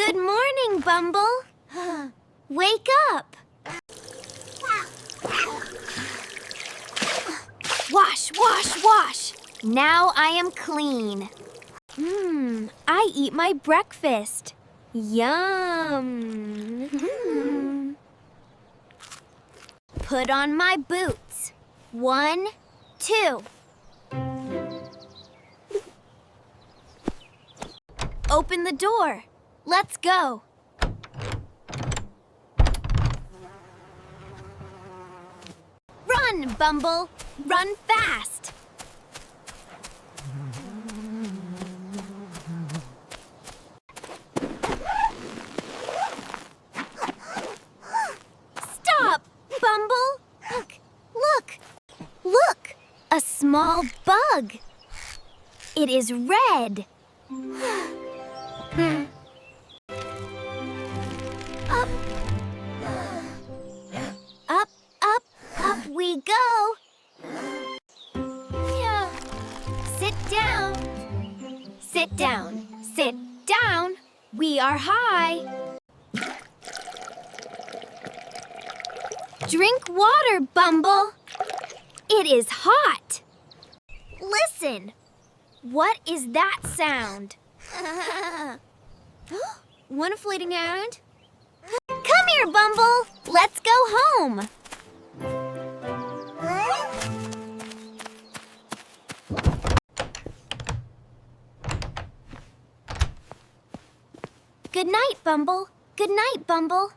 Good morning, Bumble. Wake up. Wash, wash, wash. Now I am clean. I eat my breakfast. Yum. Put on my boots. 1, 2. Open the door. Let's go. Run, Bumble. Run fast. Stop, Bumble. Look. A small bug. It is red. Up we go. Yeah. Sit down. Sit down. Sit down. We are high. Drink water, Bumble. It is hot. Listen. What is that sound? One floating around? Come here, Bumble. Let's go home. Good night, Bumble. Good night, Bumble.